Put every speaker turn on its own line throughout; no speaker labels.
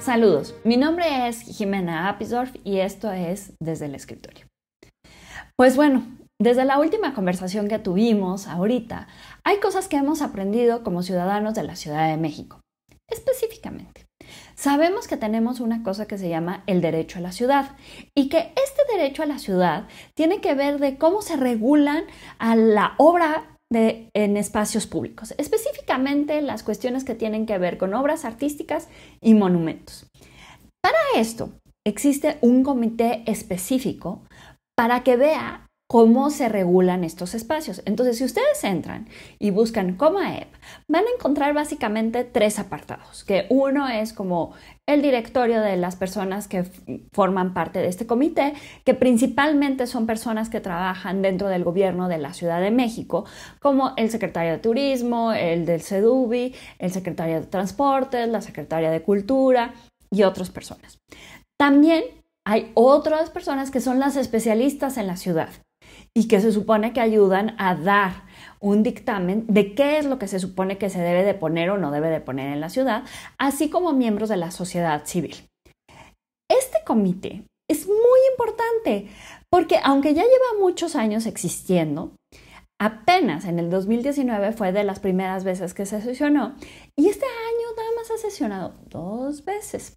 Saludos, mi nombre es Jimena Apisdorf y esto es Desde el Escritorio. Pues bueno, desde la última conversación que tuvimos ahorita, hay cosas que hemos aprendido como ciudadanos de la Ciudad de México. Específicamente, sabemos que tenemos una cosa que se llama el derecho a la ciudad y que este derecho a la ciudad tiene que ver de cómo se regulan a la obra en espacios públicos, específicamente las cuestiones que tienen que ver con obras artísticas y monumentos. Para esto existe un comité específico para que vea cómo se regulan estos espacios. Entonces, si ustedes entran y buscan Comaep, van a encontrar básicamente tres apartados, que uno es como el directorio de las personas que forman parte de este comité, que principalmente son personas que trabajan dentro del gobierno de la Ciudad de México, como el secretario de Turismo, el del CEDUBI, el secretario de Transportes, la secretaria de Cultura y otras personas. También hay otras personas que son las especialistas en la ciudad y que se supone que ayudan a dar un dictamen de qué es lo que se supone que se debe de poner o no debe de poner en la ciudad, así como miembros de la sociedad civil. Este comité es muy importante porque aunque ya lleva muchos años existiendo, apenas en el 2019 fue de las primeras veces que se sesionó y este año nada más ha sesionado 2 veces.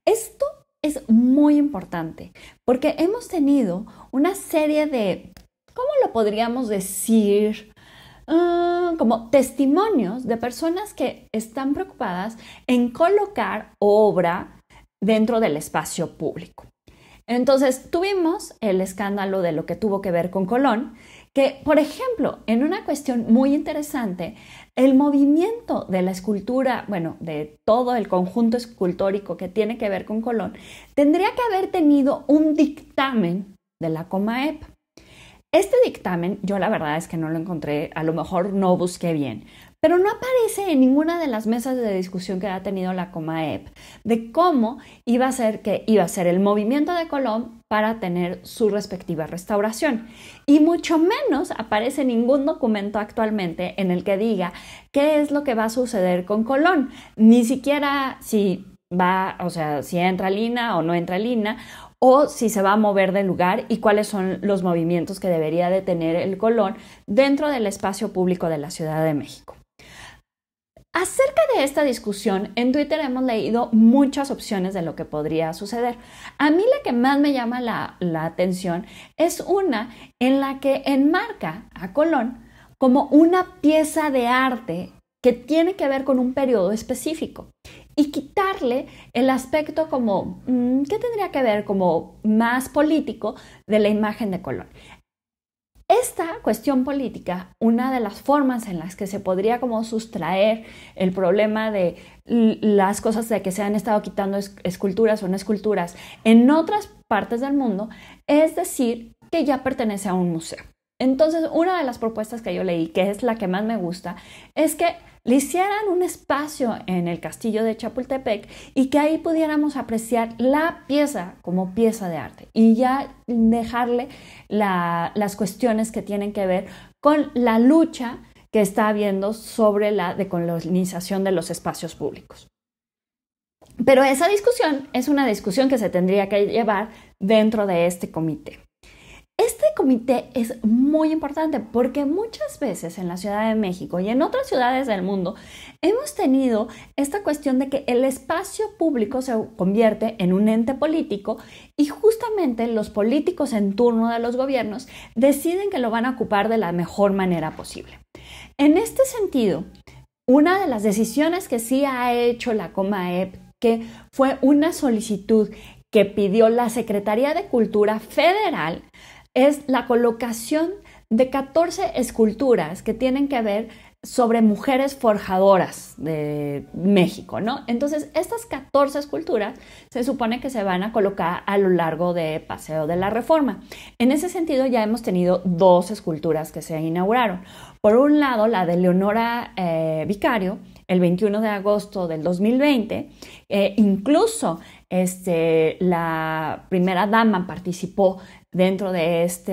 Esto es muy importante porque hemos tenido una serie de, ¿cómo lo podríamos decir? Como testimonios de personas que están preocupadas en colocar obra dentro del espacio público. Entonces, tuvimos el escándalo de lo que tuvo que ver con Colón, que, por ejemplo, en una cuestión muy interesante, el movimiento de la escultura, bueno, de todo el conjunto escultórico que tiene que ver con Colón, tendría que haber tenido un dictamen de la Comaep. Este dictamen, yo la verdad es que no lo encontré, a lo mejor no busqué bien, pero no aparece en ninguna de las mesas de discusión que ha tenido la Comaep de cómo iba a ser el movimiento de Colón para tener su respectiva restauración. Y mucho menos aparece ningún documento actualmente en el que diga qué es lo que va a suceder con Colón, ni siquiera si entra Lina o no entra Lina, o si se va a mover del lugar y cuáles son los movimientos que debería de tener el Colón dentro del espacio público de la Ciudad de México. Acerca de esta discusión, en Twitter hemos leído muchas opciones de lo que podría suceder. A mí la que más me llama la atención es una en la que enmarca a Colón como una pieza de arte que tiene que ver con un periodo específico y quitarle el aspecto como, ¿qué tendría que ver? Como más político de la imagen de Colón. Esta cuestión política, una de las formas en las que se podría como sustraer el problema de las cosas de que se han estado quitando esculturas o no esculturas en otras partes del mundo, es decir que ya pertenece a un museo. Entonces, una de las propuestas que yo leí, que es la que más me gusta, es que le hicieran un espacio en el castillo de Chapultepec y que ahí pudiéramos apreciar la pieza como pieza de arte y ya dejarle las cuestiones que tienen que ver con la lucha que está habiendo sobre la decolonización de los espacios públicos. Pero esa discusión es una discusión que se tendría que llevar dentro de este comité. Este comité es muy importante porque muchas veces en la Ciudad de México y en otras ciudades del mundo hemos tenido esta cuestión de que el espacio público se convierte en un ente político y justamente los políticos en turno de los gobiernos deciden que lo van a ocupar de la mejor manera posible. En este sentido, una de las decisiones que sí ha hecho la Comaep, que fue una solicitud que pidió la Secretaría de Cultura Federal, es la colocación de 14 esculturas que tienen que ver sobre mujeres forjadoras de México, ¿no? Entonces, estas 14 esculturas se supone que se van a colocar a lo largo de Paseo de la Reforma. En ese sentido, ya hemos tenido 2 esculturas que se inauguraron. Por un lado, la de Leonora Vicario, el 21 de agosto del 2020, incluso la primera dama participó dentro de esta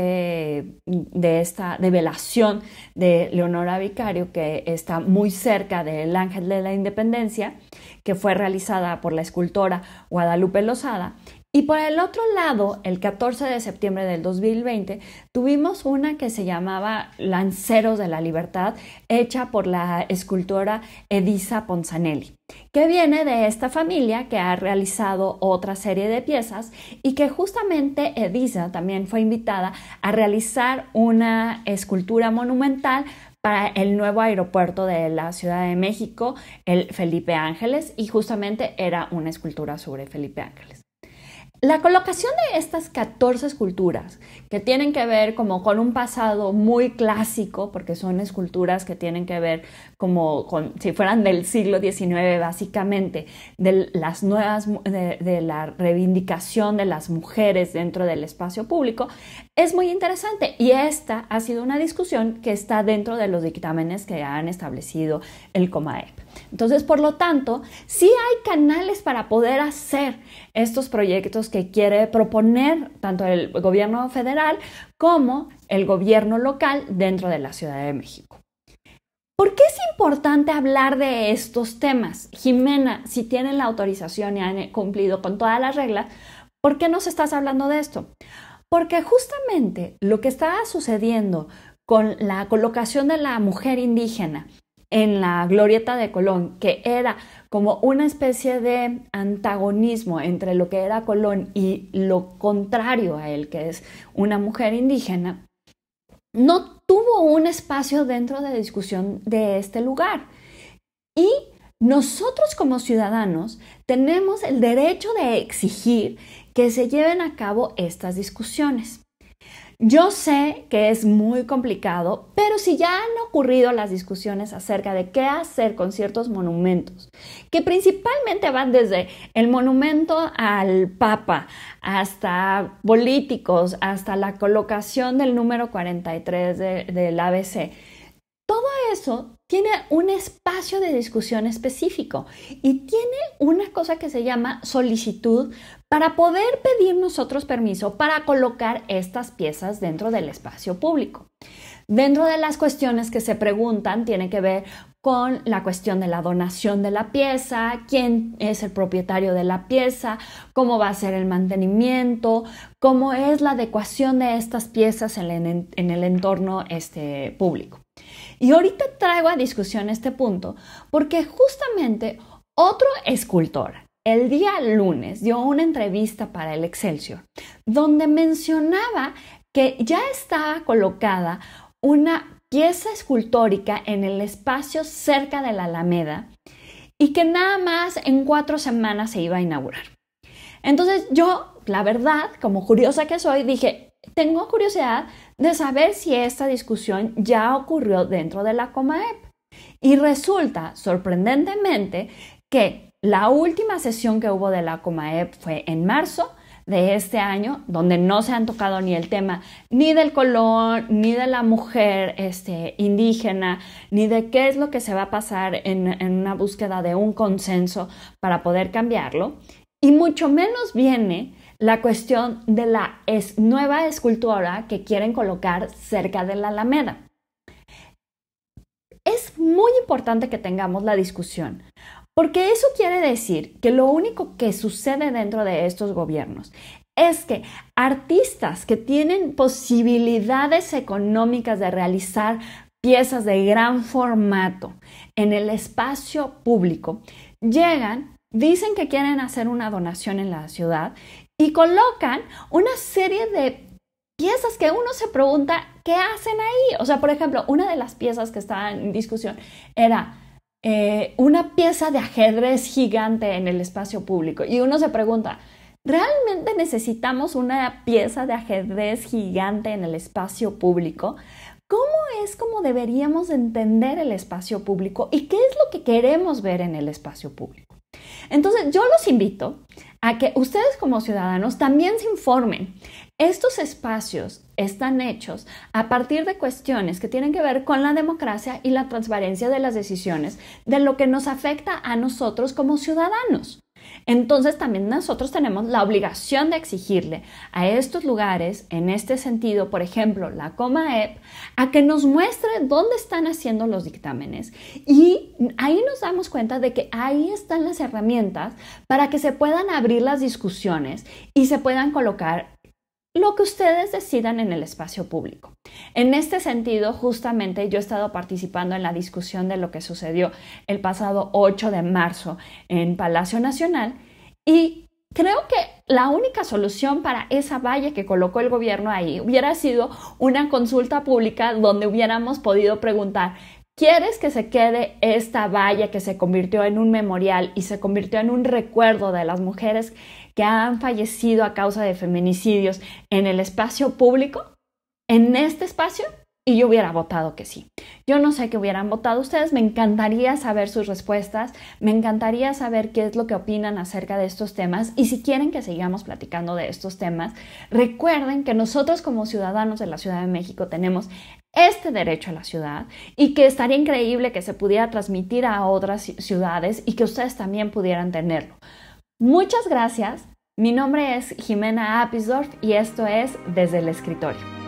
develación de Leonora Vicario, que está muy cerca del Ángel de la Independencia, que fue realizada por la escultora Guadalupe Lozada. Y por el otro lado, el 14 de septiembre del 2020, tuvimos una que se llamaba Lanceros de la Libertad, hecha por la escultora Edisa Ponzanelli, que viene de esta familia que ha realizado otra serie de piezas y que justamente Edisa también fue invitada a realizar una escultura monumental para el nuevo aeropuerto de la Ciudad de México, el Felipe Ángeles, y justamente era una escultura sobre Felipe Ángeles. La colocación de estas 14 esculturas, que tienen que ver como con un pasado muy clásico, porque son esculturas que tienen que ver como si fueran del siglo XIX, básicamente, de las nuevas, de la reivindicación de las mujeres dentro del espacio público, es muy interesante. Y esta ha sido una discusión que está dentro de los dictámenes que han establecido el COMAEP. Entonces, por lo tanto, sí hay canales para poder hacer estos proyectos que quiere proponer tanto el gobierno federal como el gobierno local dentro de la Ciudad de México. ¿Por qué es importante hablar de estos temas? Jimena, si tienen la autorización y han cumplido con todas las reglas, ¿por qué nos estás hablando de esto? Porque justamente lo que está sucediendo con la colocación de la mujer indígena en la Glorieta de Colón, que era como una especie de antagonismo entre lo que era Colón y lo contrario a él, que es una mujer indígena, no tuvo un espacio dentro de discusión de este lugar. Y nosotros como ciudadanos tenemos el derecho de exigir que se lleven a cabo estas discusiones. Yo sé que es muy complicado, pero si ya han ocurrido las discusiones acerca de qué hacer con ciertos monumentos, que principalmente van desde el monumento al Papa hasta políticos, hasta la colocación del número 43 del ABC, todo eso tiene un espacio de discusión específico y tiene una cosa que se llama solicitud para poder pedir nosotros permiso para colocar estas piezas dentro del espacio público. Dentro de las cuestiones que se preguntan tiene que ver con la cuestión de la donación de la pieza, quién es el propietario de la pieza, cómo va a ser el mantenimiento, cómo es la adecuación de estas piezas en el entorno público. Y ahorita traigo a discusión este punto porque justamente otro escultor el día lunes dio una entrevista para el Excelsior donde mencionaba que ya estaba colocada una pieza escultórica en el espacio cerca de la Alameda y que nada más en 4 semanas se iba a inaugurar. Entonces yo, la verdad, como curiosa que soy, dije, tengo curiosidad de saber si esta discusión ya ocurrió dentro de la COMAEP. Y resulta, sorprendentemente, que la última sesión que hubo de la COMAEP fue en marzo de este año, donde no se han tocado ni el tema ni del Colón, ni de la mujer indígena, ni de qué es lo que se va a pasar en una búsqueda de un consenso para poder cambiarlo. Y mucho menos viene la cuestión de la nueva escultura que quieren colocar cerca de la Alameda. Es muy importante que tengamos la discusión, porque eso quiere decir que lo único que sucede dentro de estos gobiernos es que artistas que tienen posibilidades económicas de realizar piezas de gran formato en el espacio público llegan, dicen que quieren hacer una donación en la ciudad y colocan una serie de piezas que uno se pregunta qué hacen ahí. O sea, por ejemplo, una de las piezas que estaba en discusión era una pieza de ajedrez gigante en el espacio público. Y uno se pregunta, ¿realmente necesitamos una pieza de ajedrez gigante en el espacio público? ¿Cómo es como deberíamos entender el espacio público y qué es lo que queremos ver en el espacio público? Entonces, yo los invito a que ustedes como ciudadanos también se informen. Estos espacios están hechos a partir de cuestiones que tienen que ver con la democracia y la transparencia de las decisiones de lo que nos afecta a nosotros como ciudadanos. Entonces también nosotros tenemos la obligación de exigirle a estos lugares, en este sentido, por ejemplo, la Comaep, a que nos muestre dónde están haciendo los dictámenes. Y ahí nos damos cuenta de que ahí están las herramientas para que se puedan abrir las discusiones y se puedan colocar lo que ustedes decidan en el espacio público. En este sentido, justamente yo he estado participando en la discusión de lo que sucedió el pasado 8 de marzo en Palacio Nacional y creo que la única solución para esa valla que colocó el gobierno ahí hubiera sido una consulta pública donde hubiéramos podido preguntar: ¿quieres que se quede esta valla que se convirtió en un memorial y se convirtió en un recuerdo de las mujeres que han fallecido a causa de feminicidios en el espacio público, en este espacio? Y yo hubiera votado que sí. Yo no sé qué hubieran votado ustedes, me encantaría saber sus respuestas, me encantaría saber qué es lo que opinan acerca de estos temas y si quieren que sigamos platicando de estos temas, recuerden que nosotros como ciudadanos de la Ciudad de México tenemos este derecho a la ciudad y que estaría increíble que se pudiera transmitir a otras ciudades y que ustedes también pudieran tenerlo. Muchas gracias. Mi nombre es Jimena Apisdorf y esto es Desde el Escritorio.